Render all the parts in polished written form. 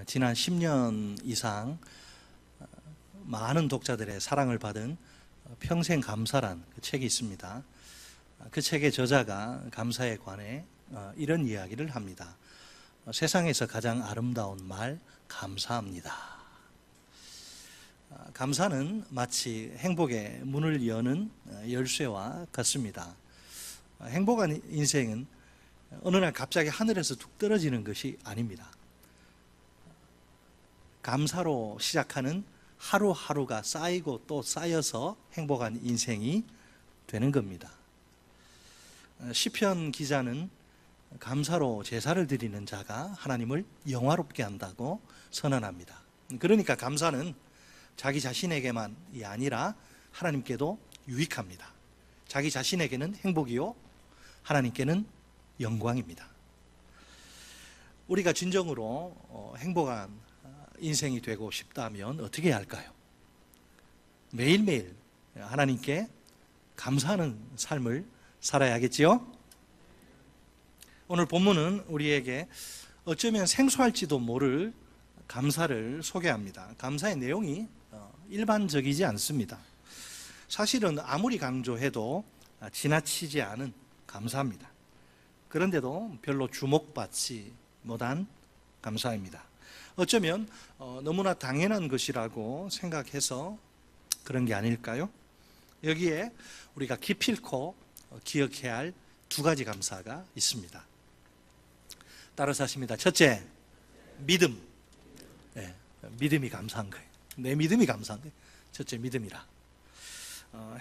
지난 10년 이상 많은 독자들의 사랑을 받은 평생 감사란 그 책이 있습니다. 그 책의 저자가 감사에 관해 이런 이야기를 합니다. 세상에서 가장 아름다운 말, 감사합니다. 감사는 마치 행복의 문을 여는 열쇠와 같습니다. 행복한 인생은 어느 날 갑자기 하늘에서 툭 떨어지는 것이 아닙니다. 감사로 시작하는 하루하루가 쌓이고 또 쌓여서 행복한 인생이 되는 겁니다. 시편 기자는 감사로 제사를 드리는 자가 하나님을 영화롭게 한다고 선언합니다. 그러니까 감사는 자기 자신에게만이 아니라 하나님께도 유익합니다. 자기 자신에게는 행복이요, 하나님께는 영광입니다. 우리가 진정으로 행복한 인생이 되고 싶다면 어떻게 해야 할까요? 매일매일 하나님께 감사하는 삶을 살아야겠지요? 오늘 본문은 우리에게 어쩌면 생소할지도 모를 감사를 소개합니다. 감사의 내용이 일반적이지 않습니다. 사실은 아무리 강조해도 지나치지 않은 감사입니다. 그런데도 별로 주목받지 못한 감사입니다. 어쩌면 너무나 당연한 것이라고 생각해서 그런 게 아닐까요? 여기에 우리가 기필코 기억해야 할 두 가지 감사가 있습니다. 따라서 하십니다. 첫째, 믿음. 네, 믿음이 감사한 거예요. 내 믿음이 감사한 거예요. 첫째, 믿음이라.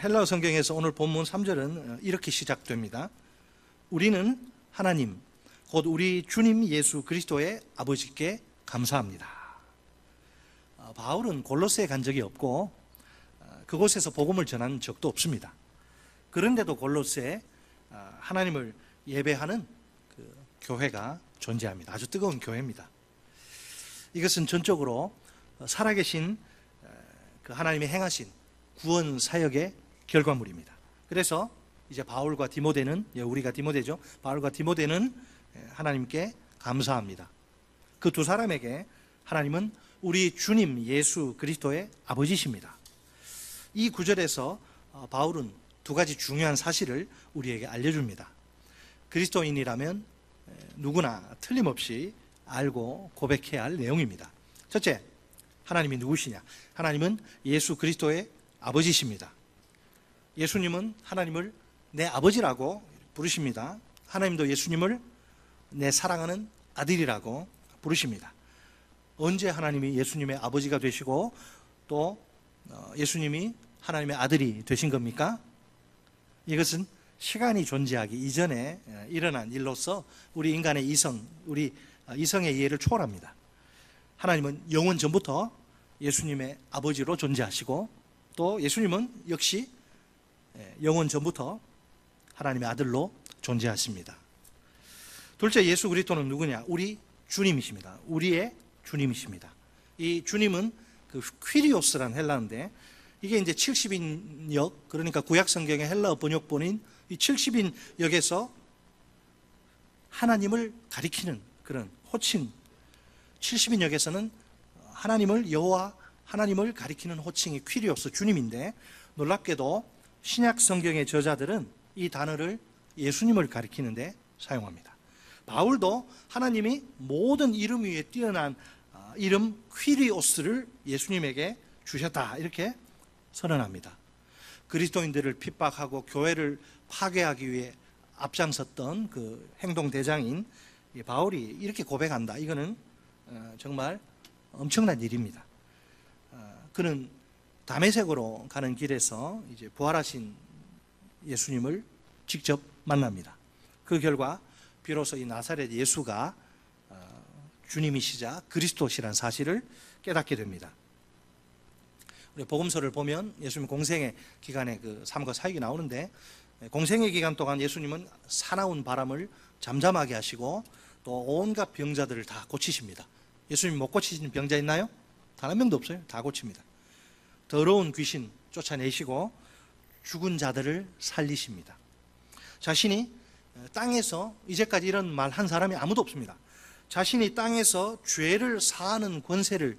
헬라어 성경에서 오늘 본문 3절은 이렇게 시작됩니다. 우리는 하나님, 곧 우리 주님 예수 그리스도의 아버지께 감사합니다. 바울은 골로새에 간 적이 없고 그곳에서 복음을 전한 적도 없습니다. 그런데도 골로새에 하나님을 예배하는 그 교회가 존재합니다. 아주 뜨거운 교회입니다. 이것은 전적으로 살아계신 그 하나님이 행하신 구원 사역의 결과물입니다. 그래서 이제 바울과 디모데는, 우리가 디모데죠. 바울과 디모데는 하나님께 감사합니다. 그 두 사람에게 하나님은 우리 주님 예수 그리스도의 아버지십니다. 이 구절에서 바울은 두 가지 중요한 사실을 우리에게 알려줍니다. 그리스도인이라면 누구나 틀림없이 알고 고백해야 할 내용입니다. 첫째, 하나님이 누구시냐? 하나님은 예수 그리스도의 아버지십니다. 예수님은 하나님을 내 아버지라고 부르십니다. 하나님도 예수님을 내 사랑하는 아들이라고 부르십니다. 언제 하나님이 예수님의 아버지가 되시고 또 예수님이 하나님의 아들이 되신 겁니까? 이것은 시간이 존재하기 이전에 일어난 일로서 우리 인간의 우리 이성의 이해를 초월합니다. 하나님은 영원 전부터 예수님의 아버지로 존재하시고 또 예수님은 역시 영원 전부터 하나님의 아들로 존재하십니다. 둘째, 예수 그리스도는 누구냐? 우리 주님이십니다. 우리의 주님이십니다. 이 주님은 그 퀴리오스라는 헬라어인데 이게 이제 70인역, 그러니까 구약 성경의 헬라어 번역본인 이 70인역에서 하나님을 가리키는 그런 호칭, 70인역에서는 하나님을 여호와 하나님을 가리키는 호칭이 퀴리오스, 주님인데 놀랍게도 신약 성경의 저자들은 이 단어를 예수님을 가리키는데 사용합니다. 바울도 하나님이 모든 이름 위에 뛰어난 이름 퀴리오스를 예수님에게 주셨다 이렇게 선언합니다. 그리스도인들을 핍박하고 교회를 파괴하기 위해 앞장섰던 그 행동 대장인 바울이 이렇게 고백한다. 이거는 정말 엄청난 일입니다. 그는 다메섹으로 가는 길에서 이제 부활하신 예수님을 직접 만납니다. 그 결과 비로소 이 나사렛 예수가 주님이시자 그리스도시라는 사실을 깨닫게 됩니다. 우리 복음서를 보면 예수님 공생의 기간에 그 삶과 사역이 나오는데 공생의 기간 동안 예수님은 사나운 바람을 잠잠하게 하시고 또 온갖 병자들을 다 고치십니다. 예수님 못 고치신 병자 있나요? 단 한 명도 없어요. 다 고칩니다. 더러운 귀신 쫓아내시고 죽은 자들을 살리십니다. 자신이 땅에서 이제까지 이런 말 한 사람이 아무도 없습니다. 자신이 땅에서 죄를 사하는 권세를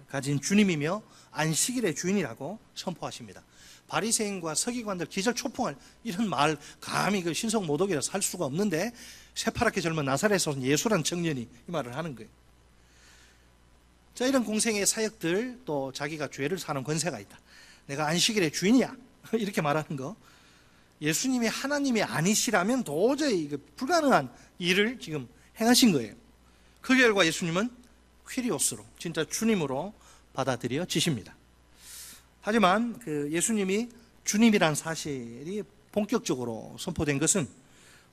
가진 주님이며 안식일의 주인이라고 선포하십니다. 바리새인과 서기관들 기절초풍할 이런 말 감히 그 신성 모독이라서 할 수가 없는데 새파랗게 젊은 나사렛에서 온 예수란 청년이 이 말을 하는 거예요. 자, 이런 공생의 사역들, 또 자기가 죄를 사는 권세가 있다, 내가 안식일의 주인이야, 이렇게 말하는 거, 예수님이 하나님이 아니시라면 도저히 불가능한 일을 지금 행하신 거예요. 그 결과 예수님은 퀴리오스로, 진짜 주님으로 받아들여지십니다. 하지만 그 예수님이 주님이란 사실이 본격적으로 선포된 것은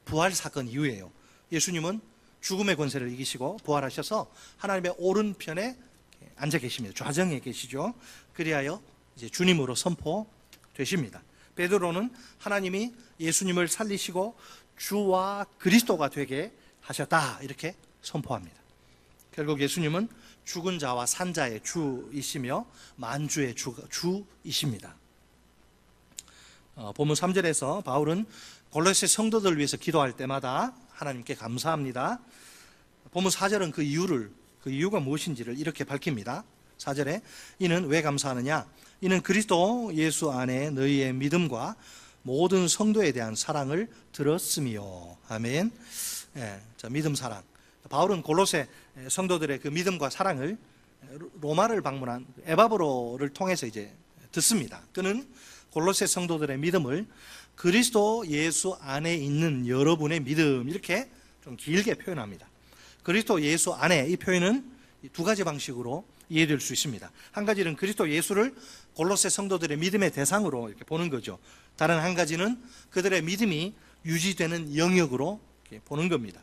부활 사건 이후예요. 예수님은 죽음의 권세를 이기시고 부활하셔서 하나님의 오른편에 앉아 계십니다. 좌정에 계시죠. 그리하여 이제 주님으로 선포되십니다. 베드로는 하나님이 예수님을 살리시고 주와 그리스도가 되게 하셨다, 이렇게 선포합니다. 결국 예수님은 죽은 자와 산 자의 주이시며 만주의 주이십니다. 본문 3절에서 바울은 골로새 성도들을 위해서 기도할 때마다 하나님께 감사합니다. 본문 4절은 그 이유가 무엇인지를 이렇게 밝힙니다. 4절에 이는 왜 감사하느냐? 이는 그리스도 예수 안에 너희의 믿음과 모든 성도에 대한 사랑을 들었으며. 아멘. 자, 믿음, 사랑. 바울은 골로새 성도들의 그 믿음과 사랑을 로마를 방문한 에바브로를 통해서 이제 듣습니다. 그는 골로새 성도들의 믿음을 그리스도 예수 안에 있는 여러분의 믿음, 이렇게 좀 길게 표현합니다. 그리스도 예수 안에, 이 표현은 두 가지 방식으로 이해될 수 있습니다. 한 가지는 그리스도 예수를 골로새 성도들의 믿음의 대상으로 이렇게 보는 거죠. 다른 한 가지는 그들의 믿음이 유지되는 영역으로 이렇게 보는 겁니다.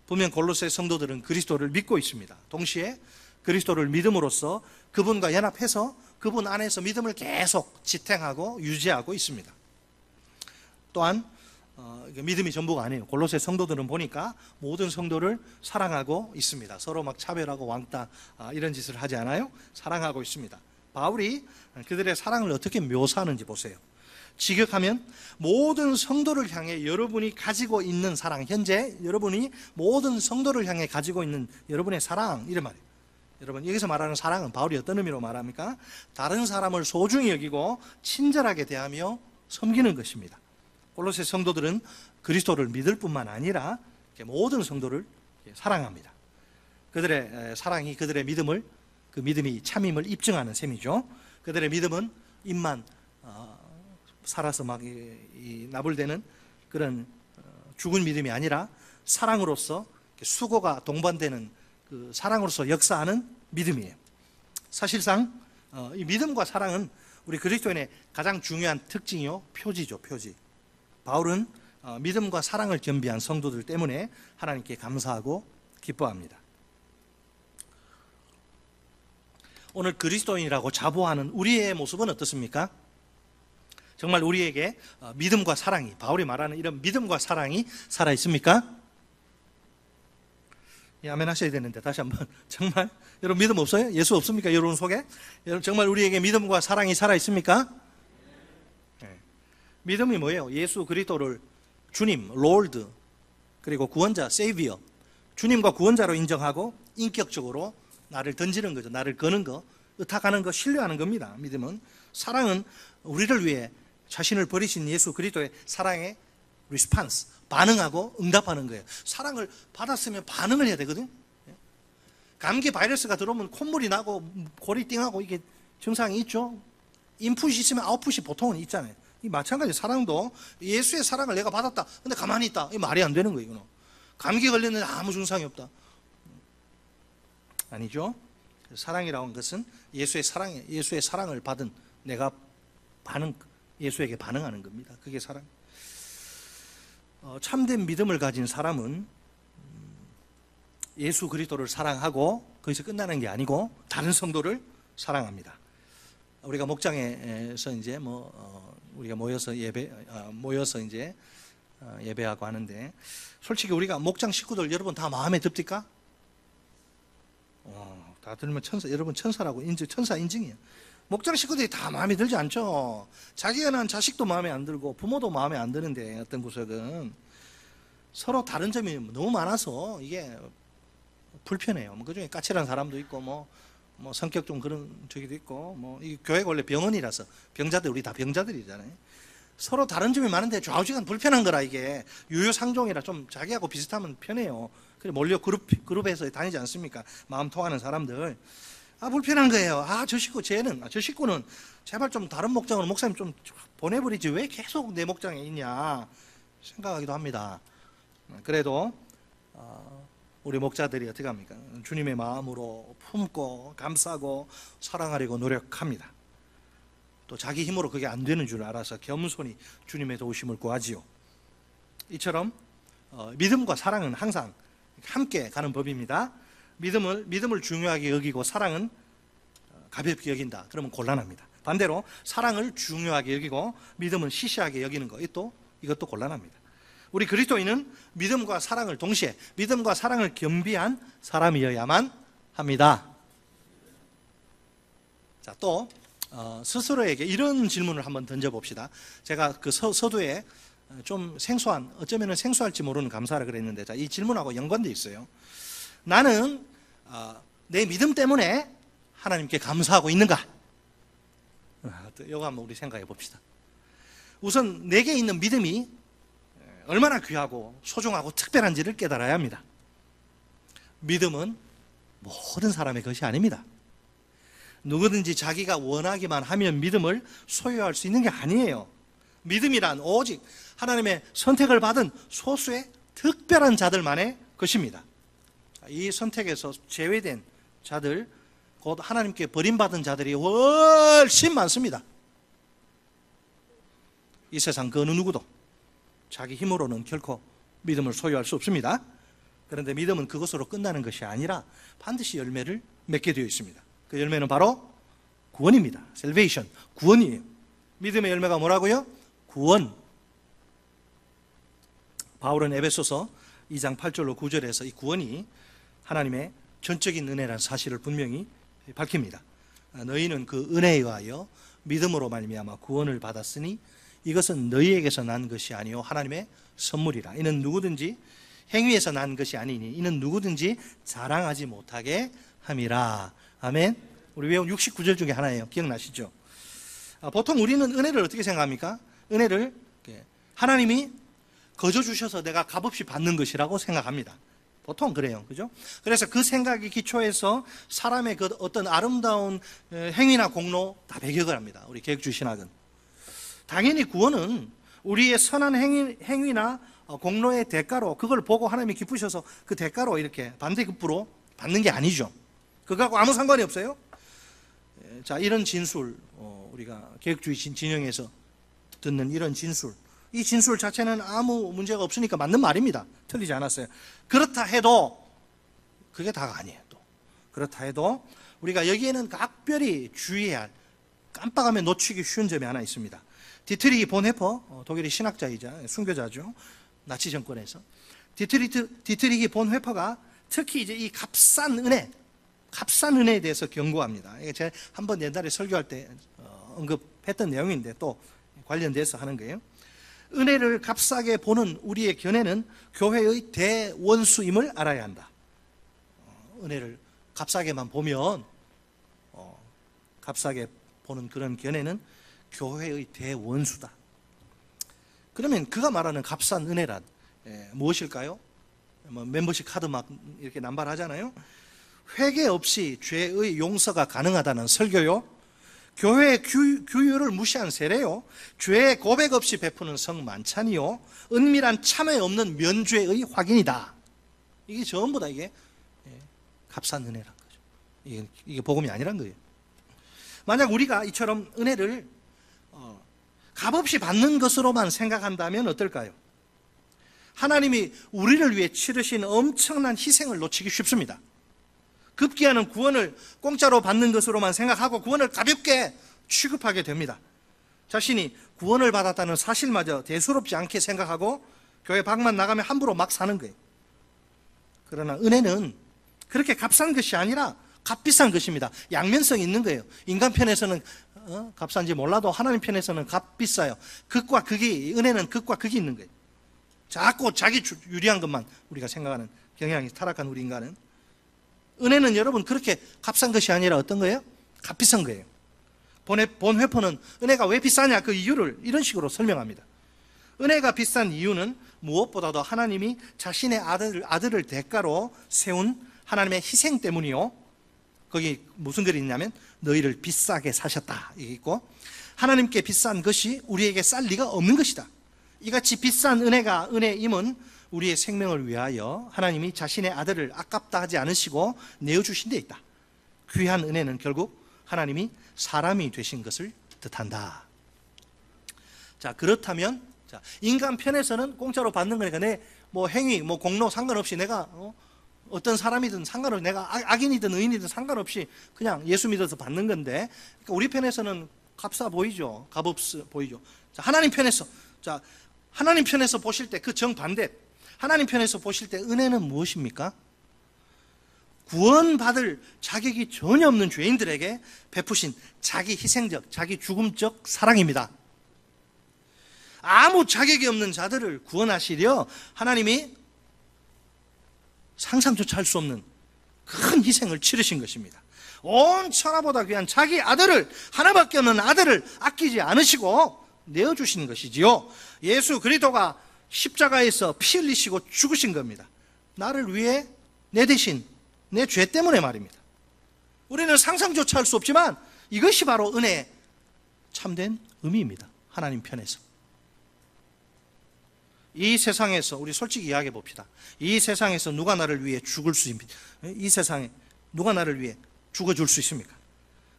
보면 골로새 성도들은 그리스도를 믿고 있습니다. 동시에 그리스도를 믿음으로써 그분과 연합해서 그분 안에서 믿음을 계속 지탱하고 유지하고 있습니다. 또한 믿음이 전부가 아니에요. 골로새 성도들은 보니까 모든 성도를 사랑하고 있습니다. 서로 막 차별하고 왕따 이런 짓을 하지 않아요. 사랑하고 있습니다. 바울이 그들의 사랑을 어떻게 묘사하는지 보세요. 직역하면 모든 성도를 향해 여러분이 가지고 있는 사랑, 현재 여러분이 모든 성도를 향해 가지고 있는 여러분의 사랑, 이런 말이에요. 여러분, 여기서 말하는 사랑은 바울이 어떤 의미로 말합니까? 다른 사람을 소중히 여기고 친절하게 대하며 섬기는 것입니다. 골로새 성도들은 그리스도를 믿을 뿐만 아니라 모든 성도를 사랑합니다. 그들의 사랑이 그들의 믿음을, 그 믿음이 참임을 입증하는 셈이죠. 그들의 믿음은 입만 살아서 막 나불대는 그런 죽은 믿음이 아니라 사랑으로서 수고가 동반되는 그 사랑으로서 역사하는 믿음이에요. 사실상 이 믿음과 사랑은 우리 그리스도인의 가장 중요한 특징이요, 표지죠, 표지. 바울은 믿음과 사랑을 겸비한 성도들 때문에 하나님께 감사하고 기뻐합니다. 오늘 그리스도인이라고 자부하는 우리의 모습은 어떻습니까? 정말 우리에게 믿음과 사랑이, 바울이 말하는 이런 믿음과 사랑이 살아있습니까? 예, 아멘 하셔야 되는데 다시 한번, 정말 여러분 믿음 없어요? 예수 없습니까? 여러분 속에? 여러분 정말 우리에게 믿음과 사랑이 살아있습니까? 네. 믿음이 뭐예요? 예수 그리스도를 주님, 롤드, 그리고 구원자, 세이비어, 주님과 구원자로 인정하고 인격적으로 나를 던지는 거죠. 나를 거는 거, 의탁하는 거, 신뢰하는 겁니다. 믿음은. 사랑은 우리를 위해 자신을 버리신 예수 그리스도의 사랑에 리스판스, 반응하고 응답하는 거예요. 사랑을 받았으면 반응을 해야 되거든. 감기 바이러스가 들어오면 콧물이 나고 골이 띵하고 이게 증상이 있죠. 인풋이 있으면 아웃풋이 보통은 있잖아요. 이 마찬가지 사랑도 예수의 사랑을 내가 받았다. 근데 가만히 있다. 이 말이 안 되는 거예요. 이거는. 감기 걸렸는데 아무 증상이 없다. 아니죠. 사랑이라고 하는 것은 예수의 사랑을 받은 내가 예수에게 반응하는 겁니다. 그게 사랑. 참된 믿음을 가진 사람은 예수 그리스도를 사랑하고 거기서 끝나는 게 아니고 다른 성도를 사랑합니다. 우리가 목장에서 이제 우리가 모여서 이제 예배하고 하는데, 솔직히 우리가 목장 식구들 여러분 다 마음에 듭니까? 다 들으면 여러분 천사라고 천사 인증이에요. 목장 식구들이 다 마음에 들지 않죠. 자기가 낳은 자식도 마음에 안 들고 부모도 마음에 안 드는데 어떤 구석은 서로 다른 점이 너무 많아서 이게 불편해요. 뭐 그중에 까칠한 사람도 있고 뭐 성격 좀 그런 저기도 있고 뭐 이 교회가 원래 병원이라서 병자들 우리 다 병자들이잖아요. 서로 다른 점이 많은데 좌우지간 불편한 거라 이게 유유상종이라 좀 자기하고 비슷하면 편해요. 그래 몰려 그룹에서 다니지 않습니까? 마음 통하는 사람들. 불편한 거예요. 저 식구는 제발 좀 다른 목장으로 목사님 좀 보내버리지 왜 계속 내 목장에 있냐 생각하기도 합니다. 그래도 우리 목자들이 어떻게 합니까? 주님의 마음으로 품고 감싸고 사랑하려고 노력합니다. 또 자기 힘으로 그게 안 되는 줄 알아서 겸손히 주님의 도우심을 구하지요. 이처럼 믿음과 사랑은 항상 함께 가는 법입니다. 믿음을 중요하게 여기고 사랑은 가볍게 여긴다. 그러면 곤란합니다. 반대로 사랑을 중요하게 여기고 믿음은 시시하게 여기는 거 이것도 곤란합니다. 우리 그리스도인은 믿음과 사랑을 동시에 믿음과 사랑을 겸비한 사람이어야만 합니다. 자, 또 스스로에게 이런 질문을 한번 던져봅시다. 제가 그 서두에 좀 생소한, 어쩌면 생소할지 모르는 감사를 그랬는데, 자, 이 질문하고 연관되어 있어요. 나는 내 믿음 때문에 하나님께 감사하고 있는가? 이거 한번 우리 생각해 봅시다. 우선 내게 있는 믿음이 얼마나 귀하고 소중하고 특별한지를 깨달아야 합니다. 믿음은 모든 사람의 것이 아닙니다. 누구든지 자기가 원하기만 하면 믿음을 소유할 수 있는 게 아니에요. 믿음이란 오직 하나님의 선택을 받은 소수의 특별한 자들만의 것입니다. 이 선택에서 제외된 자들, 곧 하나님께 버림받은 자들이 훨씬 많습니다. 이 세상 그 어느 누구도 자기 힘으로는 결코 믿음을 소유할 수 없습니다. 그런데 믿음은 그것으로 끝나는 것이 아니라 반드시 열매를 맺게 되어 있습니다. 그 열매는 바로 구원입니다. salvation, 구원이에요. 믿음의 열매가 뭐라고요? 구원. 바울은 에베소서 2장 8절로 9절에서 이 구원이 하나님의 전적인 은혜라는 사실을 분명히 밝힙니다. 너희는 그 은혜에 의하여 믿음으로 말미암아 구원을 받았으니 이것은 너희에게서 난 것이 아니요 하나님의 선물이라. 이는 누구든지 행위에서 난 것이 아니니 이는 누구든지 자랑하지 못하게 함이라. 아멘. 우리 외운 69절 중에 하나예요. 기억나시죠? 보통 우리는 은혜를 어떻게 생각합니까? 은혜를 하나님이 거저 주셔서 내가 값없이 받는 것이라고 생각합니다. 보통 그래요. 그죠? 그래서 그 생각이 기초해서 사람의 그 어떤 아름다운 행위나 공로 다 배격을 합니다. 우리 계획주의 신학은. 당연히 구원은 우리의 선한 행위나 공로의 대가로 그걸 보고 하나님이 기쁘셔서 그 대가로 이렇게 반대급부로 받는 게 아니죠. 그거하고 아무 상관이 없어요. 자, 이런 진술, 우리가 계획주의 진영에서 듣는 이런 진술, 이 진술 자체는 아무 문제가 없으니까 맞는 말입니다. 틀리지 않았어요. 그렇다 해도 그게 다가 아니에요. 또 그렇다 해도 우리가 여기에는 각별히 주의해야 할, 깜빡하면 놓치기 쉬운 점이 하나 있습니다. 디트리히 본회퍼, 독일의 신학자이자 순교자죠. 나치 정권에서 디트리히 본회퍼가 특히 이제 이 값싼 은혜에 대해서 경고합니다. 이게 제가 한번 옛날에 설교할 때 언급했던 내용인데 또 관련돼서 하는 거예요. 은혜를 값싸게 보는 우리의 견해는 교회의 대원수임을 알아야 한다. 은혜를 값싸게만 보면 값싸게 보는 그런 견해는 교회의 대원수다. 그러면 그가 말하는 값싼 은혜란 무엇일까요? 멤버십 카드 막 이렇게 남발하잖아요. 회개 없이 죄의 용서가 가능하다는 설교요, 교회의 규율을 무시한 세례요, 죄의 고백 없이 베푸는 성만찬이요, 은밀한 참회 없는 면죄의 확인이다. 이게 전부 다 이게 값싼 은혜란 거죠. 이게 복음이 아니란 거예요. 만약 우리가 이처럼 은혜를 값없이 받는 것으로만 생각한다면 어떨까요? 하나님이 우리를 위해 치르신 엄청난 희생을 놓치기 쉽습니다. 급기야는 구원을 공짜로 받는 것으로만 생각하고 구원을 가볍게 취급하게 됩니다. 자신이 구원을 받았다는 사실마저 대수롭지 않게 생각하고 교회 밖만 나가면 함부로 막 사는 거예요. 그러나 은혜는 그렇게 값싼 것이 아니라 값비싼 것입니다. 양면성이 있는 거예요. 인간 편에서는 값싼지 몰라도 하나님 편에서는 값비싸요. 극과 극이, 은혜는 극과 극이 있는 거예요. 자꾸 자기 유리한 것만 우리가 생각하는 경향이 타락한 우리 인간은. 은혜는 여러분 그렇게 값싼 것이 아니라 어떤 거예요? 값비싼 거예요. 본회포는 은혜가 왜 비싸냐 그 이유를 이런 식으로 설명합니다. 은혜가 비싼 이유는 무엇보다도 하나님이 자신의 아들을 대가로 세운 하나님의 희생 때문이요. 거기 무슨 글이 있냐면 너희를 비싸게 사셨다 이게 있고, 하나님께 비싼 것이 우리에게 쌀 리가 없는 것이다. 이같이 비싼 은혜임은 우리의 생명을 위하여 하나님이 자신의 아들을 아깝다 하지 않으시고 내어주신 데 있다. 귀한 은혜는 결국 하나님이 사람이 되신 것을 뜻한다. 자, 그렇다면 인간 편에서는 공짜로 받는 거니까 내 뭐 행위, 뭐 공로 상관없이 내가 어떤 사람이든 상관없이, 내가 악인이든 의인이든 상관없이 그냥 예수 믿어서 받는 건데, 그러니까 우리 편에서는 값싸 보이죠. 값없어 보이죠. 자, 하나님 편에서 보실 때 그 정반대, 하나님 편에서 보실 때 은혜는 무엇입니까? 구원받을 자격이 전혀 없는 죄인들에게 베푸신 자기 희생적, 자기 죽음적 사랑입니다. 아무 자격이 없는 자들을 구원하시려 하나님이 상상조차 할 수 없는 큰 희생을 치르신 것입니다. 온 천하보다 귀한 자기 아들을, 하나밖에 없는 아들을 아끼지 않으시고 내어주신 것이지요. 예수 그리스도가 십자가에서 피 흘리시고 죽으신 겁니다. 나를 위해, 내 대신, 내 죄 때문에 말입니다. 우리는 상상조차 할 수 없지만 이것이 바로 은혜의 참된 의미입니다. 하나님 편에서. 이 세상에서 우리 솔직히 이야기해 봅시다. 이 세상에서 누가 나를 위해 죽을 수 있습니까? 이 세상에 누가 나를 위해 죽어줄 수 있습니까?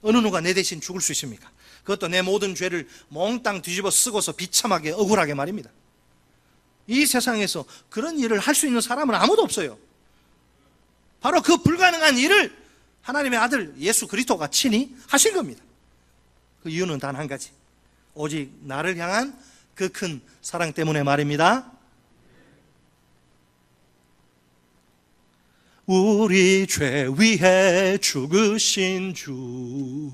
어느 누가 내 대신 죽을 수 있습니까? 그것도 내 모든 죄를 몽땅 뒤집어 쓰고서 비참하게 억울하게 말입니다. 이 세상에서 그런 일을 할 수 있는 사람은 아무도 없어요. 바로 그 불가능한 일을 하나님의 아들 예수 그리스도가 친히 하신 겁니다. 그 이유는 단 한 가지, 오직 나를 향한 그 큰 사랑 때문에 말입니다. 우리 죄 위해 죽으신 주,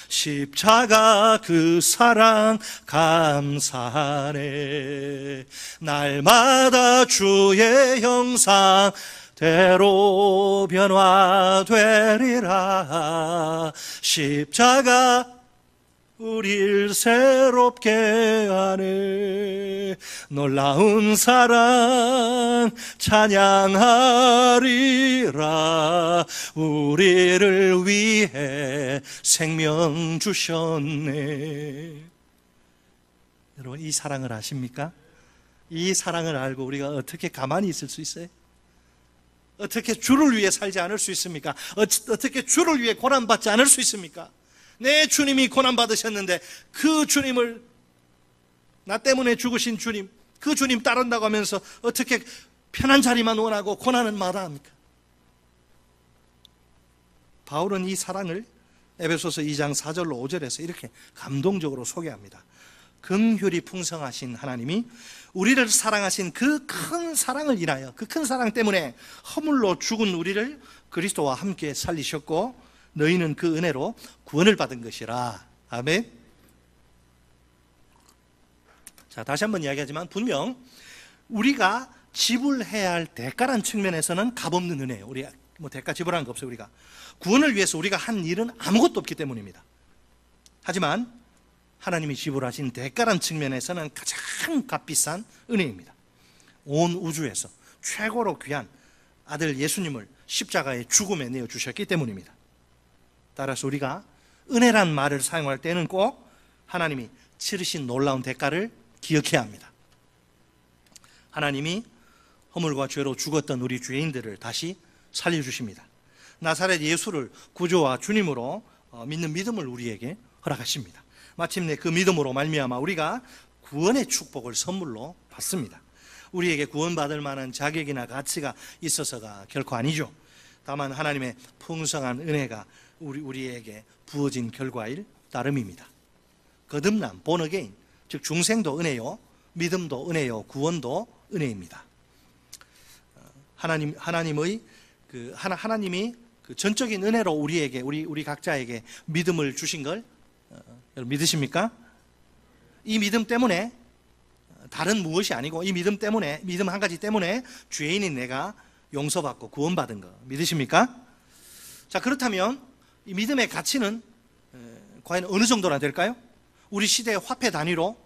십자가 그 사랑 감사하네. 날마다 주의 형상 대로 변화되리라. 십자가 우릴 새롭게 하네. 놀라운 사랑 찬양하리라. 우리를 위해 생명 주셨네. 여러분, 이 사랑을 아십니까? 이 사랑을 알고 우리가 어떻게 가만히 있을 수 있어요? 어떻게 주를 위해 살지 않을 수 있습니까? 어떻게 주를 위해 고난받지 않을 수 있습니까? 내 주님이 고난받으셨는데 그 주님을, 나 때문에 죽으신 주님, 그 주님 따른다고 하면서 어떻게 편한 자리만 원하고 고난은 마다합니까? 바울은 이 사랑을 에베소서 2장 4절로 5절에서 이렇게 감동적으로 소개합니다. 긍휼이 풍성하신 하나님이 우리를 사랑하신 그 큰 사랑을 인하여, 그 큰 사랑 때문에 허물로 죽은 우리를 그리스도와 함께 살리셨고 너희는 그 은혜로 구원을 받은 것이라. 아멘. 자, 다시 한번 이야기하지만 분명 우리가 지불해야 할 대가란 측면에서는 값없는 은혜예요. 우리가 뭐 대가 지불하는 거 없어요. 우리가 구원을 위해서 우리가 한 일은 아무것도 없기 때문입니다. 하지만 하나님이 지불하신 대가란 측면에서는 가장 값비싼 은혜입니다. 온 우주에서 최고로 귀한 아들 예수님을 십자가의 죽음에 내어주셨기 때문입니다. 따라서 우리가 은혜란 말을 사용할 때는 꼭 하나님이 치르신 놀라운 대가를 기억해야 합니다. 하나님이 허물과 죄로 죽었던 우리 죄인들을 다시 살려주십니다. 나사렛 예수를 구주와 주님으로 믿는 믿음을 우리에게 허락하십니다. 마침내 그 믿음으로 말미암아 우리가 구원의 축복을 선물로 받습니다. 우리에게 구원받을 만한 자격이나 가치가 있어서가 결코 아니죠. 다만 하나님의 풍성한 은혜가 우리에게 부어진 결과일 따름입니다. 거듭남, 본어게인, 즉 중생도 은혜요, 믿음도 은혜요, 구원도 은혜입니다. 하나님이 그 전적인 은혜로 우리에게, 우리 각자에게 믿음을 주신 걸 여러분 믿으십니까? 이 믿음 때문에 다른 무엇이 아니고, 이 믿음 때문에, 믿음 한 가지 때문에 죄인인 내가 용서받고 구원받은 거 믿으십니까? 자, 그렇다면 이 믿음의 가치는 과연 어느 정도나 될까요? 우리 시대의 화폐 단위로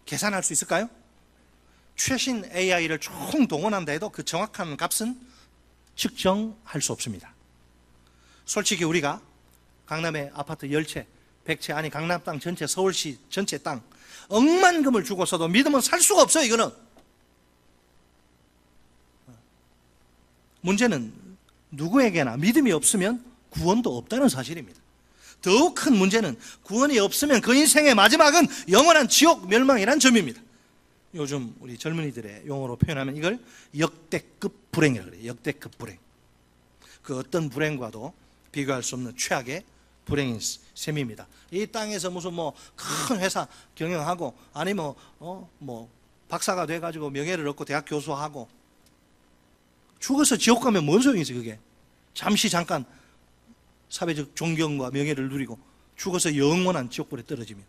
계산할 수 있을까요? 최신 AI를 총 동원한다 해도 그 정확한 값은 측정할 수 없습니다. 솔직히 우리가 강남의 아파트 10채, 100채, 아니 강남 땅 전체, 서울시 전체 땅 억만금을 주고서도 믿음은 살 수가 없어요. 이거는 문제는 누구에게나 믿음이 없으면 구원도 없다는 사실입니다. 더욱 큰 문제는 구원이 없으면 그 인생의 마지막은 영원한 지옥 멸망이란 점입니다. 요즘 우리 젊은이들의 용어로 표현하면 이걸 역대급 불행이라고 그래요. 역대급 불행. 그 어떤 불행과도 비교할 수 없는 최악의 불행인 셈입니다. 이 땅에서 무슨 큰 회사 경영하고, 아니 박사가 돼가지고 명예를 얻고 대학 교수하고, 죽어서 지옥 가면 뭔 소용이지 그게? 잠시 잠깐 사회적 존경과 명예를 누리고 죽어서 영원한 지옥불에 떨어지면,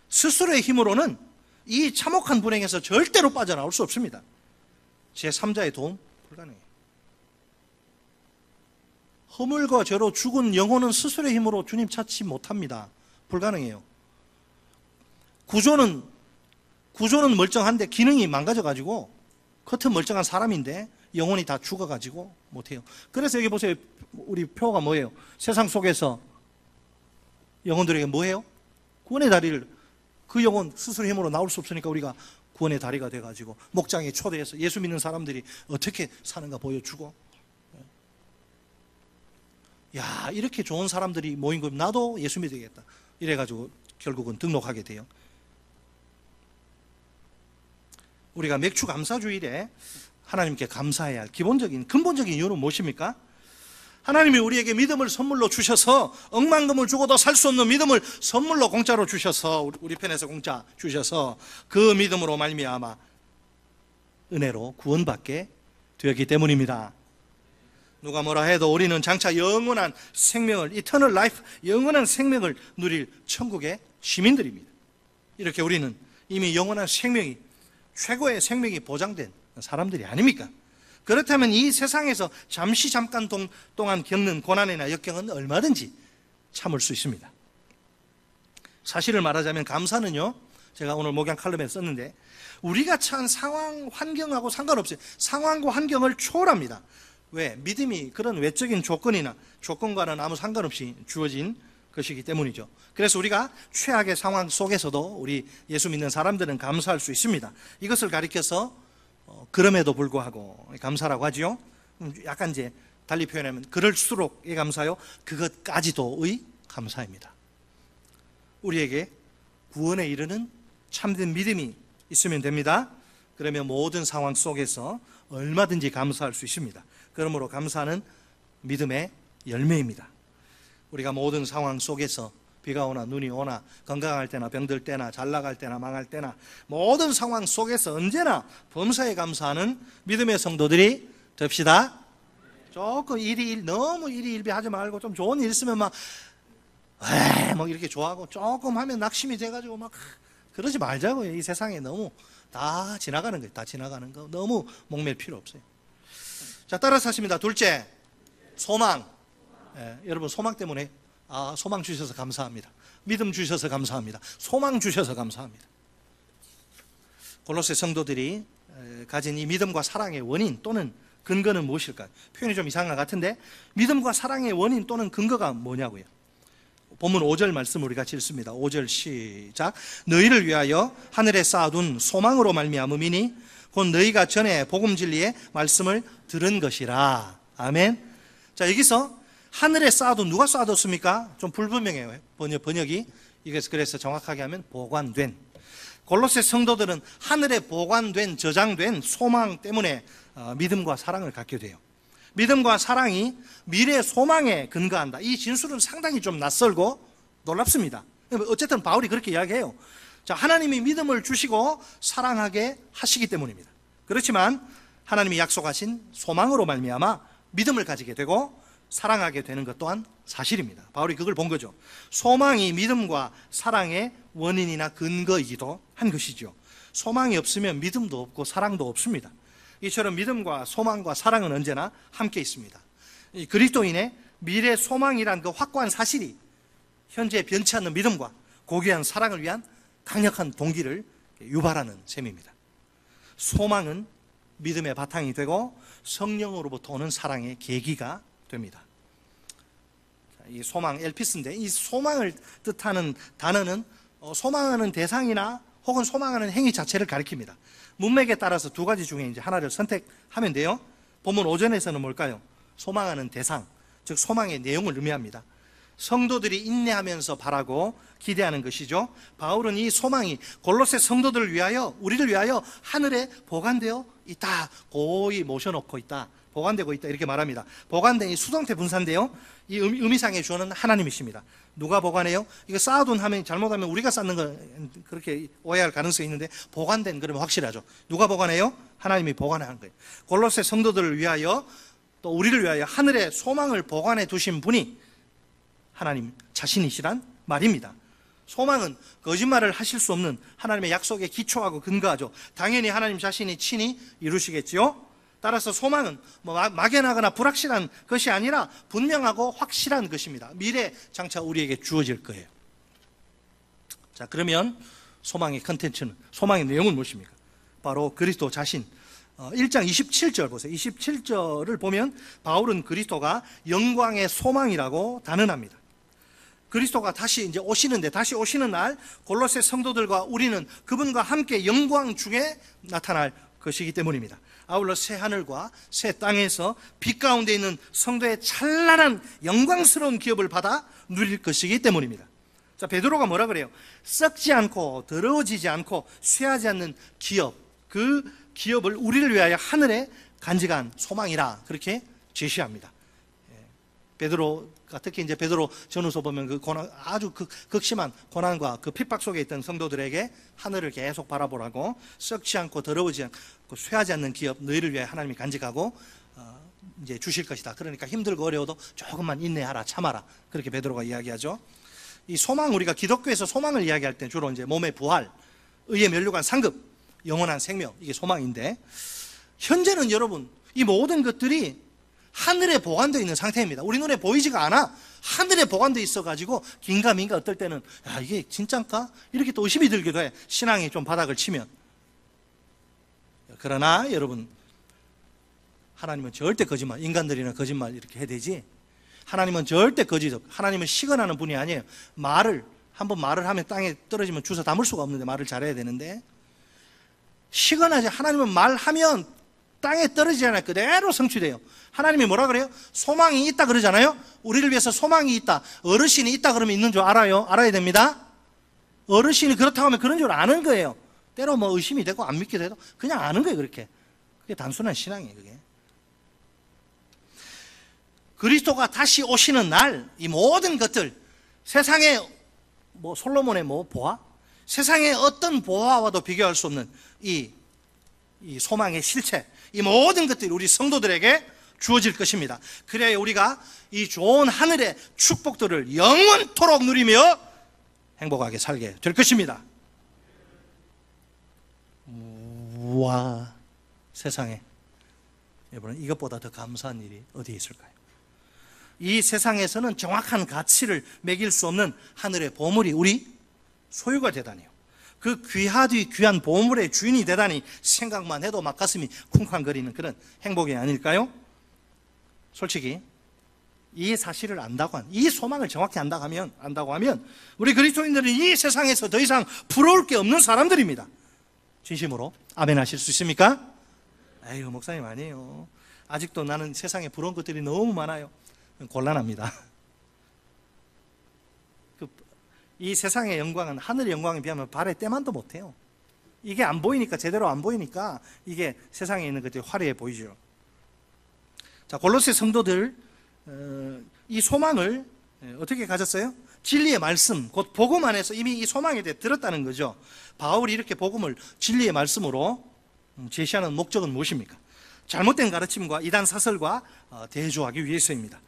스스로의 힘으로는 이 참혹한 불행에서 절대로 빠져나올 수 없습니다. 제3자의 도움 불가능해요. 허물과 죄로 죽은 영혼은 스스로의 힘으로 주님 찾지 못합니다. 불가능해요. 구조는 멀쩡한데 기능이 망가져가지고, 겉은 멀쩡한 사람인데 영혼이 다 죽어가지고 못해요. 그래서 여기 보세요. 우리 표가 뭐예요? 세상 속에서 영혼들에게 뭐해요? 구원의 다리를, 그 영혼 스스로 힘으로 나올 수 없으니까 우리가 구원의 다리가 돼가지고 목장에 초대해서 예수 믿는 사람들이 어떻게 사는가 보여주고, 야, 이렇게 좋은 사람들이 모인 거면 나도 예수 믿어야겠다 이래가지고 결국은 등록하게 돼요. 우리가 맥주 감사주일에 하나님께 감사해야 할 기본적인 근본적인 이유는 무엇입니까? 하나님이 우리에게 믿음을 선물로 주셔서, 억만금을 주고도 살 수 없는 믿음을 선물로 공짜로 주셔서, 우리 편에서 공짜 주셔서 그 믿음으로 말미암아 은혜로 구원받게 되었기 때문입니다. 누가 뭐라 해도 우리는 장차 영원한 생명을, 이터널 라이프, 영원한 생명을 누릴 천국의 시민들입니다. 이렇게 우리는 이미 영원한 생명이, 최고의 생명이 보장된 사람들이 아닙니까? 그렇다면 이 세상에서 잠깐 동안 겪는 고난이나 역경은 얼마든지 참을 수 있습니다. 사실을 말하자면 감사는요, 제가 오늘 목양 칼럼에 썼는데, 우리가 처한 상황, 환경하고 상관없어요. 상황과 환경을 초월합니다. 왜? 믿음이 그런 외적인 조건과는 아무 상관없이 주어진 것이기 때문이죠. 그래서 우리가 최악의 상황 속에서도 우리 예수 믿는 사람들은 감사할 수 있습니다. 이것을 가리켜서 그럼에도 불구하고 감사라고 하죠. 약간 이제 달리 표현하면 그럴수록의 감사요, 그것까지도의 감사입니다. 우리에게 구원에 이르는 참된 믿음이 있으면 됩니다. 그러면 모든 상황 속에서 얼마든지 감사할 수 있습니다. 그러므로 감사는 믿음의 열매입니다. 우리가 모든 상황 속에서 비가 오나 눈이 오나, 건강할 때나 병들 때나, 잘 나갈 때나 망할 때나, 모든 상황 속에서 언제나 범사에 감사하는 믿음의 성도들이 됩시다. 조금 너무 일희일비하지 말고, 좀 좋은 일 있으면 막 이렇게 좋아하고, 조금 하면 낙심이 돼가지고 막 그러지 말자고요. 이 세상에 너무 다 지나가는 거예요. 다 지나가는 거 너무 목맬 필요 없어요. 자, 따라서 하십니다. 둘째, 소망. 여러분, 소망 때문에, 소망 주셔서 감사합니다. 믿음 주셔서 감사합니다. 소망 주셔서 감사합니다. 골로새 성도들이 가진 이 믿음과 사랑의 원인 또는 근거는 무엇일까요? 표현이 좀 이상한 것 같은데, 믿음과 사랑의 원인 또는 근거가 뭐냐고요? 본문 5절 말씀 우리 같이 읽습니다. 5절 시작. 너희를 위하여 하늘에 쌓아둔 소망으로 말미암음이니 곧 너희가 전에 복음 진리의 말씀을 들은 것이라. 아멘. 자, 여기서 하늘에 쌓아둔, 누가 쌓아뒀습니까? 좀 불분명해요. 번역이. 이것을 그래서 정확하게 하면 보관된. 골로새 성도들은 하늘에 보관된, 저장된 소망 때문에 믿음과 사랑을 갖게 돼요. 믿음과 사랑이 미래의 소망에 근거한다. 이 진술은 상당히 좀 낯설고 놀랍습니다. 어쨌든 바울이 그렇게 이야기해요. 자, 하나님이 믿음을 주시고 사랑하게 하시기 때문입니다. 그렇지만 하나님이 약속하신 소망으로 말미암아 믿음을 가지게 되고 사랑하게 되는 것 또한 사실입니다. 바울이 그걸 본 거죠. 소망이 믿음과 사랑의 원인이나 근거이기도 한 것이죠. 소망이 없으면 믿음도 없고 사랑도 없습니다. 이처럼 믿음과 소망과 사랑은 언제나 함께 있습니다. 이 그리스도인의 미래 소망이란 그 확고한 사실이 현재 변치 않는 믿음과 고귀한 사랑을 위한 강력한 동기를 유발하는 셈입니다. 소망은 믿음의 바탕이 되고 성령으로부터 오는 사랑의 계기가 됩니다. 이 소망, 엘피스인데 이 소망을 뜻하는 단어는 소망하는 대상이나 혹은 소망하는 행위 자체를 가리킵니다. 문맥에 따라서 두 가지 중에 이제 하나를 선택하면 돼요. 본문 5절에서는 뭘까요? 소망하는 대상, 즉 소망의 내용을 의미합니다. 성도들이 인내하면서 바라고 기대하는 것이죠. 바울은 이 소망이 골로새 성도들을 위하여, 우리를 위하여 하늘에 보관되어 있다, 고이 모셔놓고 있다, 보관되고 있다, 이렇게 말합니다. 보관된 이 수동태 분사인데요, 이 의미상의 주어는 하나님이십니다. 누가 보관해요? 이거 쌓아둔 하면, 잘못하면 우리가 쌓는 거 그렇게 오해할 가능성이 있는데, 보관된 그러면 확실하죠. 누가 보관해요? 하나님이 보관하는 거예요. 골로새 성도들을 위하여, 또 우리를 위하여 하늘에 소망을 보관해 두신 분이 하나님 자신이시란 말입니다. 소망은 거짓말을 하실 수 없는 하나님의 약속에 기초하고 근거하죠. 당연히 하나님 자신이 친히 이루시겠지요. 따라서 소망은 막연하거나 불확실한 것이 아니라 분명하고 확실한 것입니다. 미래 장차 우리에게 주어질 거예요. 자, 그러면 소망의 컨텐츠는, 소망의 내용은 무엇입니까? 바로 그리스도 자신. 1장 27절 보세요. 27절을 보면 바울은 그리스도가 영광의 소망이라고 단언합니다. 그리스도가 다시 이제 오시는데, 다시 오시는 날 골로새 성도들과 우리는 그분과 함께 영광 중에 나타날 것이기 때문입니다. 아울러 새 하늘과 새 땅에서 빛 가운데 있는 성도의 찬란한 영광스러운 기업을 받아 누릴 것이기 때문입니다. 자, 베드로가 뭐라 그래요? 썩지 않고 더러워지지 않고 쇠하지 않는 기업, 그 기업을 우리를 위하여 하늘에 간직한 소망이라 그렇게 제시합니다. 베드로가 특히 이제 베드로 전후서 보면 그 고난, 아주 극심한 고난과 그 핍박 속에 있던 성도들에게 하늘을 계속 바라보라고, 썩지 않고 더러워지지 않고 쇠하지 않는 기업 너희를 위해 하나님이 간직하고 이제 주실 것이다. 그러니까 힘들고 어려워도 조금만 인내하라, 참아라, 그렇게 베드로가 이야기하죠. 이 소망, 우리가 기독교에서 소망을 이야기할 때 주로 이제 몸의 부활, 의의 면류관 상급, 영원한 생명, 이게 소망인데, 현재는 여러분 이 모든 것들이 하늘에 보관되어 있는 상태입니다. 우리 눈에 보이지가 않아. 하늘에 보관되어 있어가지고 긴가민가 어떨 때는 야, 이게 진짠가? 이렇게 또 의심이 들기도 해. 신앙이 좀 바닥을 치면. 그러나 여러분, 하나님은 절대 거짓말, 인간들이나 거짓말 이렇게 해야 되지, 하나님은 절대 거짓, 하나님은 시건하는 분이 아니에요. 한번 말을 하면 땅에 떨어지면 주워 담을 수가 없는데 말을 잘해야 되는데, 시건하지, 하나님은 말하면 땅에 떨어지지 않아요. 그대로 성취돼요. 하나님이 뭐라 그래요? 소망이 있다 그러잖아요. 우리를 위해서 소망이 있다, 어르신이 있다 그러면 있는 줄 알아요? 알아야 됩니다. 어르신이 그렇다고 하면 그런 줄 아는 거예요. 때로 뭐 의심이 되고 안 믿게 돼도 그냥 아는 거예요. 그게 단순한 신앙이에요. 그게 그리스도가 다시 오시는 날 이 모든 것들, 세상의 뭐 솔로몬의 뭐 보화, 세상의 어떤 보화와도 비교할 수 없는 이 소망의 실체, 이 모든 것들이 우리 성도들에게 주어질 것입니다. 그래야 우리가 이 좋은 하늘의 축복들을 영원토록 누리며 행복하게 살게 될 것입니다. 우와, 세상에 여러분, 이것보다 더 감사한 일이 어디에 있을까요? 이 세상에서는 정확한 가치를 매길 수 없는 하늘의 보물이 우리 소유가 되다니요. 그 귀하디 귀한 보물의 주인이 되다니 생각만 해도 막 가슴이 쿵쾅거리는 그런 행복이 아닐까요? 솔직히 이 사실을 안다고 이 소망을 정확히 안다고 하면 우리 그리스도인들은 이 세상에서 더 이상 부러울 게 없는 사람들입니다. 진심으로 아멘 하실 수 있습니까? 에휴, 목사님 아니에요. 아직도 나는 세상에 부러운 것들이 너무 많아요. 곤란합니다. 이 세상의 영광은 하늘의 영광에 비하면 발의 때만도 못해요. 이게 안 보이니까, 제대로 안 보이니까 이게 세상에 있는 것들이 화려해 보이죠. 자, 골로새 성도들, 이 소망을 어떻게 가졌어요? 진리의 말씀, 곧 복음 안에서 이미 이 소망에 대해 들었다는 거죠. 바울이 이렇게 복음을 진리의 말씀으로 제시하는 목적은 무엇입니까? 잘못된 가르침과 이단 사설과 대조하기 위해서입니다.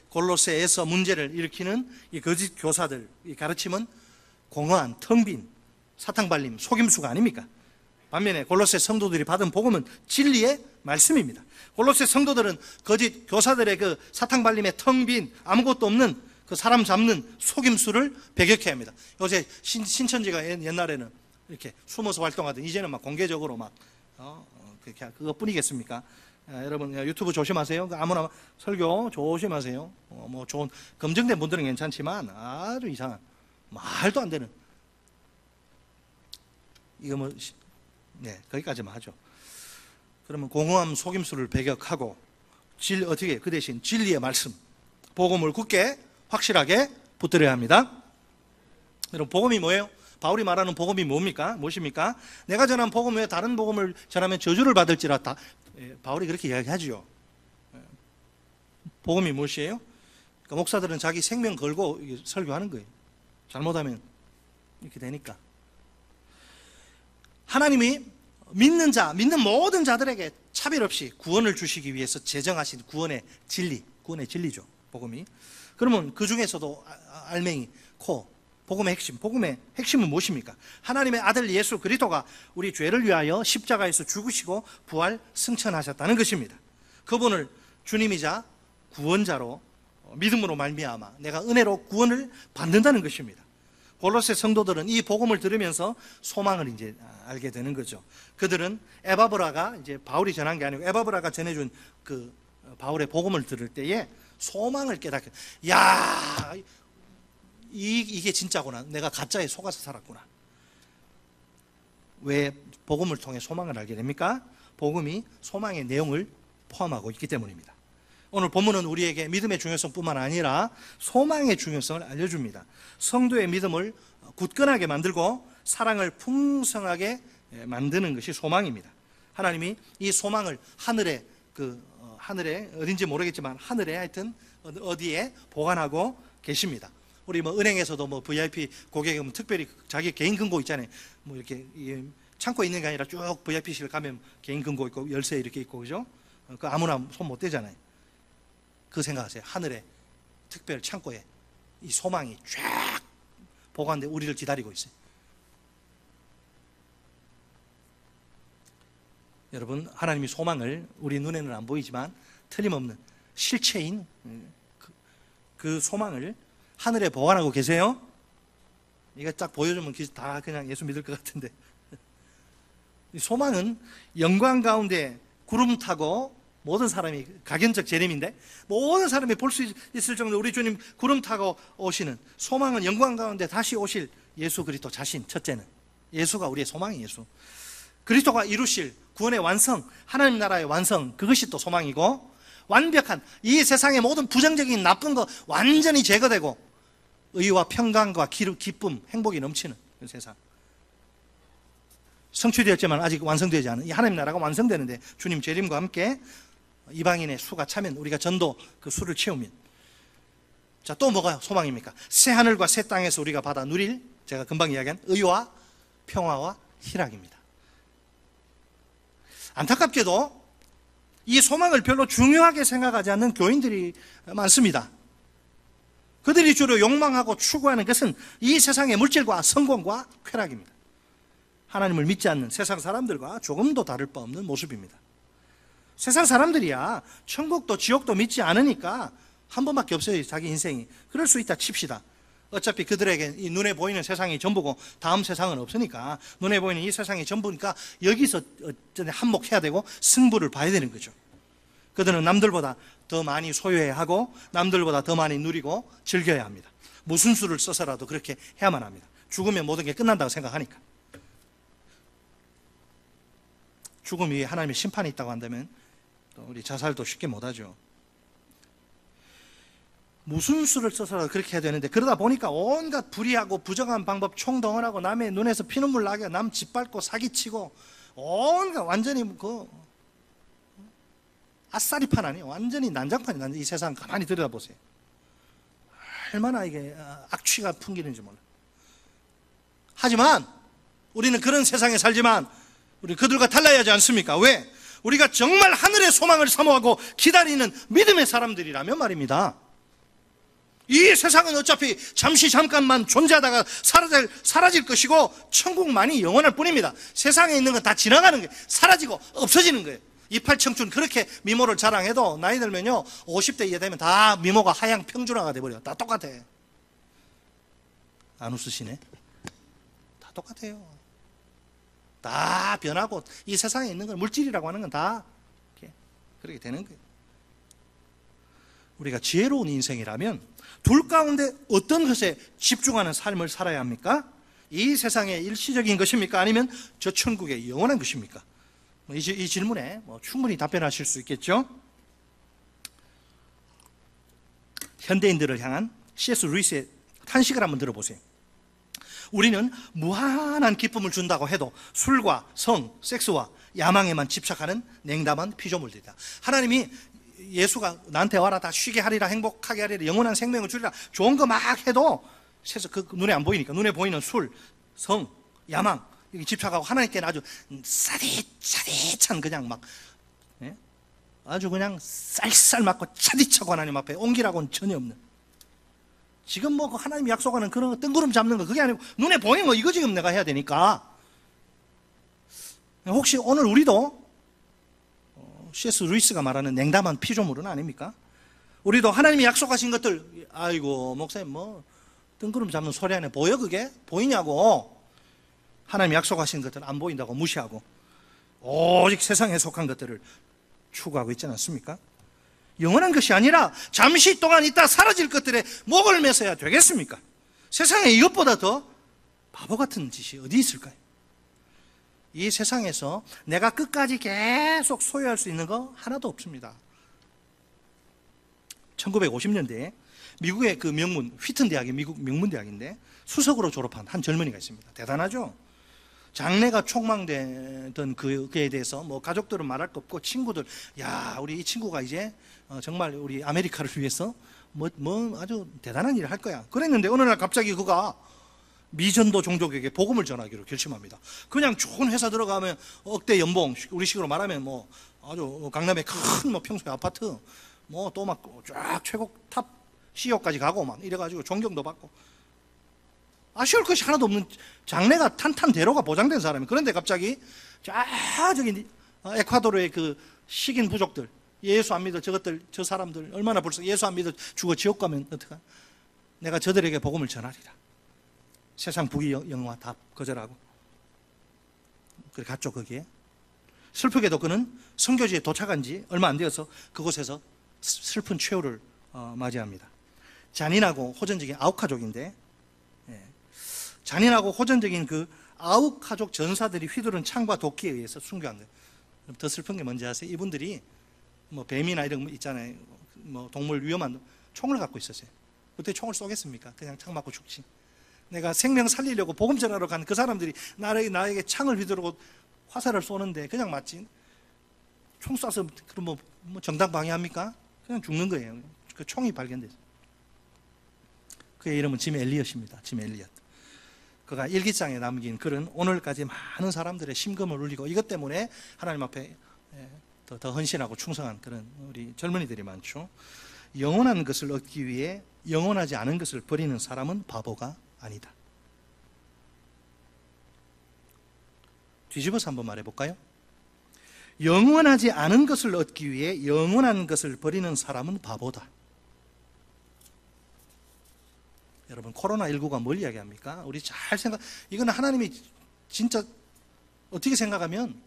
골로새에서 문제를 일으키는 이 거짓 교사들, 이 가르침은 공허한, 텅 빈, 사탕발림, 속임수가 아닙니까? 반면에 골로새 성도들이 받은 복음은 진리의 말씀입니다. 골로새 성도들은 거짓 교사들의 그 사탕 발림에 텅 빈 아무것도 없는 그 사람 잡는 속임수를 배격해야 합니다. 요새 신천지가 옛날에는 이렇게 숨어서 활동하던 이제는 막 공개적으로 막 그렇게 그것뿐이겠습니까? 여러분 유튜브 조심하세요. 아무나 설교 조심하세요. 뭐 좋은 검증된 분들은 괜찮지만 아주 이상한 말도 안 되는 이거 뭐 거기까지만 하죠. 그러면 공허함 속임수를 배격하고 어떻게 그 대신 진리의 말씀 복음을 굳게 확실하게 붙들어야 합니다. 여러분 복음이 뭐예요? 바울이 말하는 복음이 뭡니까? 무엇입니까? 내가 전한 복음 외에 다른 복음을 전하면 저주를 받을지라다. 바울이 그렇게 이야기하죠. 복음이 무엇이에요? 그러니까 목사들은 자기 생명 걸고 설교하는 거예요. 잘못하면 이렇게 되니까. 하나님이 믿는 모든 자들에게 차별 없이 구원을 주시기 위해서 제정하신 구원의 진리죠. 복음이. 그러면 그 중에서도 알맹이, 복음의 핵심은 무엇입니까? 하나님의 아들 예수 그리스도가 우리 죄를 위하여 십자가에서 죽으시고 부활 승천하셨다는 것입니다. 그분을 주님이자 구원자로 믿음으로 말미암아 내가 은혜로 구원을 받는다는 것입니다. 골로새 성도들은 이 복음을 들으면서 소망을 이제 알게 되는 거죠. 그들은 에바브라가 이제 바울이 전한 게 아니고 에바브라가 전해준 그 바울의 복음을 들을 때에 소망을 깨닫게, 야, 이게 진짜구나. 내가 가짜에 속아서 살았구나. 왜 복음을 통해 소망을 알게 됩니까? 복음이 소망의 내용을 포함하고 있기 때문입니다. 오늘 본문은 우리에게 믿음의 중요성뿐만 아니라 소망의 중요성을 알려줍니다. 성도의 믿음을 굳건하게 만들고 사랑을 풍성하게 만드는 것이 소망입니다. 하나님이 이 소망을 하늘에 어딘지 모르겠지만 하늘에 하여튼 어디에 보관하고 계십니다. 우리 뭐 은행에서도 뭐 VIP 고객이 뭐 특별히 자기 개인 금고 있잖아요. 뭐 이렇게 창고에 있는 게 아니라 쭉 VIP실 가면 개인 금고 있고 열쇠 이렇게 있고 그죠? 그 아무나 손 못 대잖아요. 그 생각하세요. 하늘에 특별 창고에 이 소망이 쫙 보관돼 우리를 기다리고 있어요. 여러분, 하나님이 소망을 우리 눈에는 안 보이지만 틀림없는 실체인 그 소망을 하늘에 보관하고 계세요. 이거 딱 보여주면 다 그냥 예수 믿을 것 같은데, 소망은 영광 가운데 구름 타고 모든 사람이 각연적 재림인데 모든 사람이 볼 수 있을 정도로 우리 주님 구름 타고 오시는 소망은 영광 가운데 다시 오실 예수 그리스도 자신. 첫째는 예수가 우리의 소망이 예수. 그리스도가 이루실 구원의 완성, 하나님 나라의 완성, 그것이 또 소망이고, 완벽한 이 세상의 모든 부정적인 나쁜 거 완전히 제거되고 의와 평강과 기쁨, 행복이 넘치는 그 세상. 성취되었지만 아직 완성되지 않은 이 하나님 나라가 완성되는데 주님 재림과 함께 이방인의 수가 차면 우리가 전도 그 수를 채우면, 자, 또 뭐가 소망입니까? 새 하늘과 새 땅에서 우리가 받아 누릴, 제가 금방 이야기한 의와 평화와 희락입니다. 안타깝게도 이 소망을 별로 중요하게 생각하지 않는 교인들이 많습니다. 그들이 주로 욕망하고 추구하는 것은 이 세상의 물질과 성공과 쾌락입니다. 하나님을 믿지 않는 세상 사람들과 조금도 다를 바 없는 모습입니다. 세상 사람들이야 천국도 지옥도 믿지 않으니까 한 번밖에 없어요, 자기 인생이. 그럴 수 있다 칩시다. 어차피 그들에게 이 눈에 보이는 세상이 전부고 다음 세상은 없으니까, 눈에 보이는 이 세상이 전부니까 여기서 한몫해야 되고 승부를 봐야 되는 거죠. 그들은 남들보다 더 많이 소유해야 하고 남들보다 더 많이 누리고 즐겨야 합니다. 무슨 수를 써서라도 그렇게 해야만 합니다. 죽으면 모든 게 끝난다고 생각하니까. 죽음 위에 하나님의 심판이 있다고 한다면 또 우리 자살도 쉽게 못하죠. 무슨 수를 써서라도 그렇게 해야 되는데, 그러다 보니까 온갖 불의하고 부정한 방법 총동원하고 남의 눈에서 피눈물 나게 남 짓밟고 사기치고 온갖 완전히 그 아싸리판 아니에요. 완전히 난장판이. 이 세상 가만히 들여다보세요. 얼마나 이게 악취가 풍기는지 몰라요. 하지만 우리는 그런 세상에 살지만 우리 그들과 달라야 하지 않습니까? 왜? 우리가 정말 하늘의 소망을 사모하고 기다리는 믿음의 사람들이라면 말입니다. 이 세상은 어차피 잠시 잠깐만 존재하다가 사라질 것이고 천국만이 영원할 뿐입니다. 세상에 있는 건 다 지나가는 거예요. 사라지고 없어지는 거예요. 이팔청춘 그렇게 미모를 자랑해도 나이 들면요 50대 이하 되면 다 미모가 하향 평준화가 돼버려요. 다 똑같아. 안 웃으시네? 다 똑같아요. 다 변하고 이 세상에 있는 건 물질이라고 하는 건 다 그렇게 되는 거예요. 우리가 지혜로운 인생이라면 둘 가운데 어떤 것에 집중하는 삶을 살아야 합니까? 이 세상의 일시적인 것입니까? 아니면 저 천국의 영원한 것입니까? 이 질문에 충분히 답변하실 수 있겠죠? 현대인들을 향한 C.S. 루이스의 탄식을 한번 들어보세요. 우리는 무한한 기쁨을 준다고 해도 술과 성, 섹스와 야망에만 집착하는 냉담한 피조물들이다. 하나님이 예수가 나한테 와라 다 쉬게 하리라 행복하게 하리라 영원한 생명을 주리라 좋은 거 막 해도 그 눈에 안 보이니까 눈에 보이는 술, 성, 야망 여기 집착하고 하나님께는 아주 차디찬 그냥 막 아주 그냥 쌀쌀 맞고 차디차고 하나님 앞에 온기라고는 전혀 없는 지금 뭐 하나님이 약속하는 그런 거 뜬구름 잡는 거 그게 아니고 눈에 보이는 거 이거 지금 내가 해야 되니까 혹시 오늘 우리도 C.S. 루이스가 말하는 냉담한 피조물은 아닙니까? 우리도 하나님이 약속하신 것들 아이고 목사님 뭐 뜬구름 잡는 소리 안에 보여 그게? 보이냐고 하나님이 약속하신 것들 안 보인다고 무시하고 오직 세상에 속한 것들을 추구하고 있지 않습니까? 영원한 것이 아니라 잠시 동안 있다 사라질 것들에 목을 매서야 되겠습니까? 세상에 이것보다 더 바보 같은 짓이 어디 있을까요? 이 세상에서 내가 끝까지 계속 소유할 수 있는 거 하나도 없습니다. 1950년대에 미국의 그 명문 휘튼 대학이 미국 명문 대학인데 수석으로 졸업한 한 젊은이가 있습니다. 대단하죠? 장래가 촉망되던 그에 대해서 뭐 가족들은 말할 거 없고 친구들 야 우리 이 친구가 이제 정말 우리 아메리카를 위해서 뭐 아주 대단한 일을 할 거야 그랬는데 어느 날 갑자기 그가 미전도 종족에게 복음을 전하기로 결심합니다. 그냥 좋은 회사 들어가면 억대 연봉 우리식으로 말하면 뭐 아주 강남에 큰 뭐 평소에 아파트 뭐 또 막 쫙 최고 탑 CEO까지 가고 막 이래가지고 존경도 받고 아쉬울 것이 하나도 없는 장래가 탄탄대로가 보장된 사람이 그런데 갑자기 저기 에콰도르의 그 식인 부족들 예수 안 믿어 저것들 저 사람들 얼마나 벌써 예수 안 믿어 죽어 지옥 가면 어떡하 내가 저들에게 복음을 전하리라. 세상 부귀 영화 다 거절하고 그래 갔죠. 거기에 슬프게도 그는 선교지에 도착한 지 얼마 안 되어서 그곳에서 슬픈 최후를 맞이합니다. 잔인하고 호전적인 아우카족인데 잔인하고 호전적인 그 아우카족 전사들이 휘두른 창과 도끼에 의해서 순교한 거예요. 더 슬픈 게 뭔지 아세요? 이분들이 뭐 뱀이나 이런 거 있잖아요. 뭐 동물 위험한 총을 갖고 있었어요. 어떻게 총을 쏘겠습니까? 그냥 창 맞고 죽지. 내가 생명 살리려고 복음 전하러 간 그 사람들이 나에게 창을 휘두르고 화살을 쏘는데 그냥 맞지. 총 쏴서 그럼 뭐 정당 방해합니까? 그냥 죽는 거예요. 그 총이 발견됐어요. 그의 이름은 짐 엘리엇입니다. 짐 엘리엇. 그가 일기장에 남긴 글은 오늘까지 많은 사람들의 심금을 울리고 이것 때문에 하나님 앞에 더 헌신하고 충성한 그런 우리 젊은이들이 많죠. 영원한 것을 얻기 위해 영원하지 않은 것을 버리는 사람은 바보가 아니다. 뒤집어서 한번 말해볼까요? 영원하지 않은 것을 얻기 위해 영원한 것을 버리는 사람은 바보다. 여러분 코로나19가 뭘 이야기합니까? 우리 잘 이거는 하나님이 진짜 어떻게 생각하면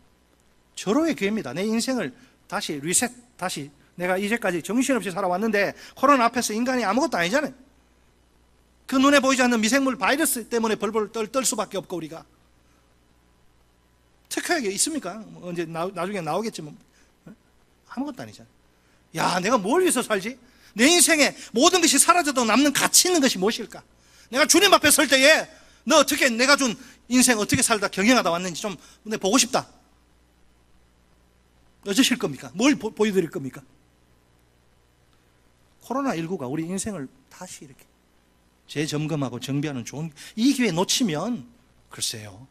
절호의 기회입니다. 내 인생을 다시 리셋 다시 내가 이제까지 정신없이 살아왔는데 코로나 앞에서 인간이 아무것도 아니잖아요. 그 눈에 보이지 않는 미생물 바이러스 때문에 벌벌 떨 수밖에 없고 우리가 특효약이 있습니까? 언제 나중에 나오겠지만 아무것도 아니잖아요. 야 내가 뭘 위해서 살지? 내 인생에 모든 것이 사라져도 남는 가치 있는 것이 무엇일까? 내가 주님 앞에 설 때에 너 어떻게 내가 준 인생 어떻게 살다 경영하다 왔는지 좀 보고 싶다. 어쩌실 겁니까? 뭘 보여드릴 겁니까? 코로나19가 우리 인생을 다시 이렇게 재점검하고 정비하는 좋은 이 기회 놓치면 글쎄요.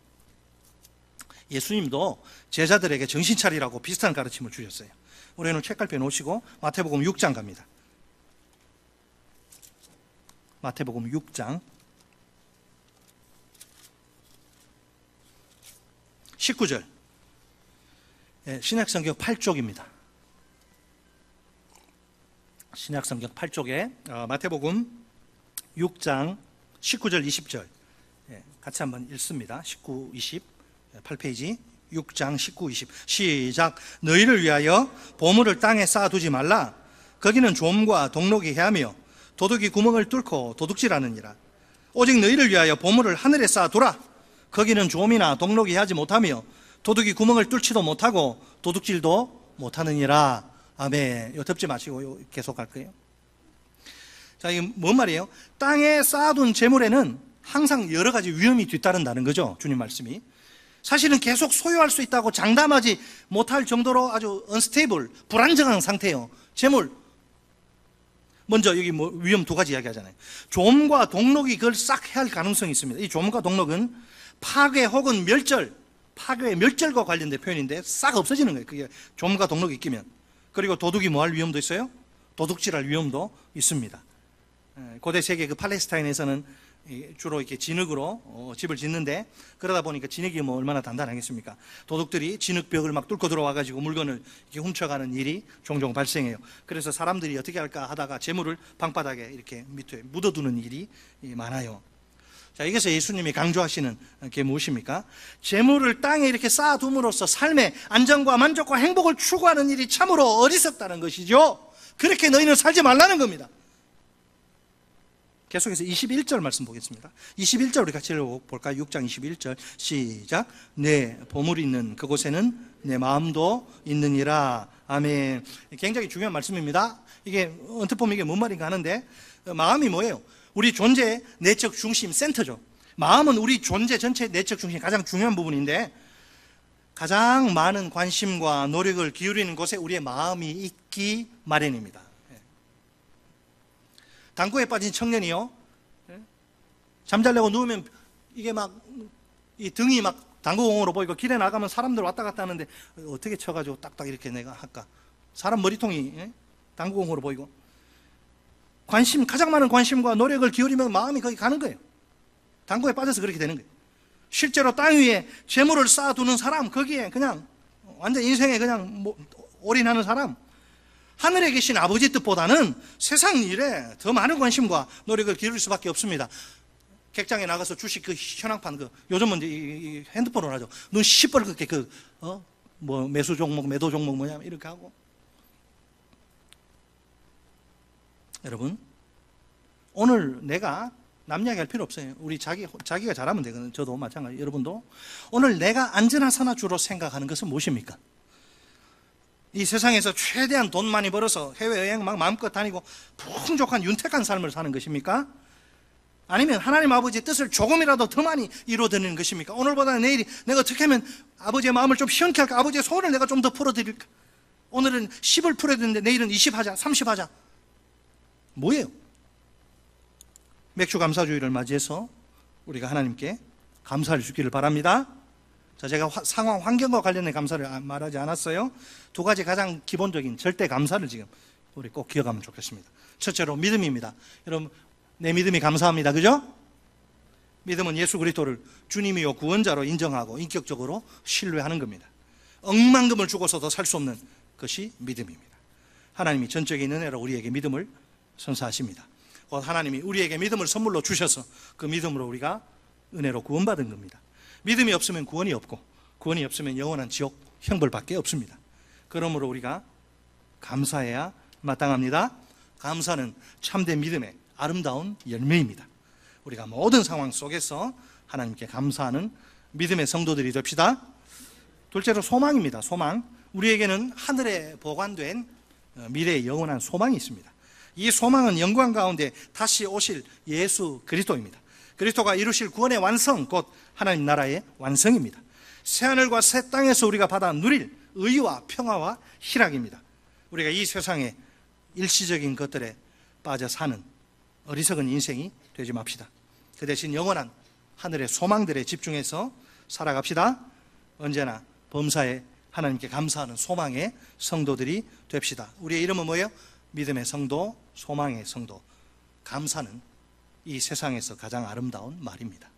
예수님도 제자들에게 정신 차리라고 비슷한 가르침을 주셨어요. 우리는 책갈피 놓으시고 마태복음 6장 갑니다. 마태복음 6장 19절. 신약성경 8쪽입니다. 신약성경 8쪽에 마태복음 6장 19절 20절 같이 한번 읽습니다. 19, 20 8페이지 6장 19, 20 시작. 너희를 위하여 보물을 땅에 쌓아두지 말라. 거기는 좀과 동록이 해하며 도둑이 구멍을 뚫고 도둑질하느니라. 오직 너희를 위하여 보물을 하늘에 쌓아두라. 거기는 좀이나 동록이 하지 못하며 도둑이 구멍을 뚫지도 못하고 도둑질도 못하느니라. 아멘. 이거 덮지 마시고 계속 갈 거예요. 자, 이게 뭔 말이에요? 땅에 쌓아둔 재물에는 항상 여러 가지 위험이 뒤따른다는 거죠. 주님 말씀이. 사실은 계속 소유할 수 있다고 장담하지 못할 정도로 아주 unstable, 불안정한 상태예요. 재물. 먼저 여기 위험 두 가지 이야기하잖아요. 좀과 동록이 그걸 싹 해할 가능성이 있습니다. 이 좀과 동록은 파괴 혹은 멸절, 파괴 멸절과 관련된 표현인데 싹 없어지는 거예요. 그게 좀과 동록이 끼면. 그리고 도둑이 뭐 할 위험도 있어요? 도둑질할 위험도 있습니다. 고대 세계 그 팔레스타인에서는 주로 이렇게 진흙으로 집을 짓는데, 그러다 보니까 진흙이 뭐 얼마나 단단하겠습니까? 도둑들이 진흙벽을 막 뚫고 들어와가지고 물건을 이렇게 훔쳐가는 일이 종종 발생해요. 그래서 사람들이 어떻게 할까 하다가 재물을 방바닥에 이렇게 밑에 묻어두는 일이 많아요. 자, 여기서 예수님이 강조하시는 게 무엇입니까? 재물을 땅에 이렇게 쌓아둠으로써 삶의 안정과 만족과 행복을 추구하는 일이 참으로 어리석다는 것이죠. 그렇게 너희는 살지 말라는 겁니다. 계속해서 21절 말씀 보겠습니다. 21절 우리 같이 읽어볼까요? 6장 21절 시작. 내 보물이 있는 그곳에는 내 마음도 있느니라. 아멘. 굉장히 중요한 말씀입니다. 이게 언뜻 보면 이게 뭔 말인가 하는데, 마음이 뭐예요? 우리 존재의 내적 중심 센터죠. 마음은 우리 존재 전체의 내적 중심 가장 중요한 부분인데, 가장 많은 관심과 노력을 기울이는 곳에 우리의 마음이 있기 마련입니다. 당구에 빠진 청년이요, 잠자려고 누우면 이게 막 이 등이 막 당구공으로 보이고, 길에 나가면 사람들 왔다 갔다 하는데 어떻게 쳐가지고 딱딱 이렇게 내가 할까? 사람 머리통이 당구공으로 보이고, 가장 많은 관심과 노력을 기울이면 마음이 거기 가는 거예요. 당구에 빠져서 그렇게 되는 거예요. 실제로 땅 위에 재물을 쌓아두는 사람, 거기에 그냥 완전 인생에 그냥 올인하는 사람, 하늘에 계신 아버지 뜻보다는 세상 일에 더 많은 관심과 노력을 기울일 수밖에 없습니다. 객장에 나가서 주식 그 현황판 요즘은 이 핸드폰으로 하죠. 눈 시뻘겋게 매수 종목, 매도 종목 뭐냐 이렇게 하고. 여러분, 오늘 내가 남 이야기할 필요 없어요. 우리 자기가 잘하면 되거든요. 저도 마찬가지. 여러분도 오늘 내가 안전하사나 주로 생각하는 것은 무엇입니까? 이 세상에서 최대한 돈 많이 벌어서 해외여행 막 마음껏 다니고 풍족한 윤택한 삶을 사는 것입니까? 아니면 하나님 아버지의 뜻을 조금이라도 더 많이 이루어드리는 것입니까? 오늘보다 내일이 내가 어떻게 하면 아버지의 마음을 좀 시원케 할까? 아버지의 소원을 내가 좀 더 풀어드릴까? 오늘은 10을 풀어야 되는데 내일은 20 하자, 30 하자. 뭐예요? 맥주 감사주의를 맞이해서 우리가 하나님께 감사를 주기를 바랍니다. 자, 제가 상황, 환경과 관련된 감사를 말하지 않았어요. 두 가지 가장 기본적인 절대 감사를 지금 우리 꼭 기억하면 좋겠습니다. 첫째로 믿음입니다. 여러분, 내 믿음이 감사합니다. 그죠? 믿음은 예수 그리스도를 주님이요 구원자로 인정하고 인격적으로 신뢰하는 겁니다. 억만금을 주고서도 살 수 없는 것이 믿음입니다. 하나님이 전적인 은혜로 우리에게 믿음을 선사하십니다. 곧 하나님이 우리에게 믿음을 선물로 주셔서 그 믿음으로 우리가 은혜로 구원받은 겁니다. 믿음이 없으면 구원이 없고, 구원이 없으면 영원한 지옥 형벌밖에 없습니다. 그러므로 우리가 감사해야 마땅합니다. 감사는 참된 믿음의 아름다운 열매입니다. 우리가 모든 상황 속에서 하나님께 감사하는 믿음의 성도들이 됩시다. 둘째로 소망입니다. 소망. 우리에게는 하늘에 보관된 미래의 영원한 소망이 있습니다. 이 소망은 영광 가운데 다시 오실 예수 그리스도입니다. 그리스도가 이루실 구원의 완성, 곧 하나님 나라의 완성입니다. 새하늘과 새 땅에서 우리가 받아 누릴 의와 평화와 희락입니다. 우리가 이 세상의 일시적인 것들에 빠져 사는 어리석은 인생이 되지 맙시다. 그 대신 영원한 하늘의 소망들에 집중해서 살아갑시다. 언제나 범사에 하나님께 감사하는 소망의 성도들이 됩시다. 우리의 이름은 뭐예요? 믿음의 성도, 소망의 성도. 감사는 이 세상에서 가장 아름다운 말입니다.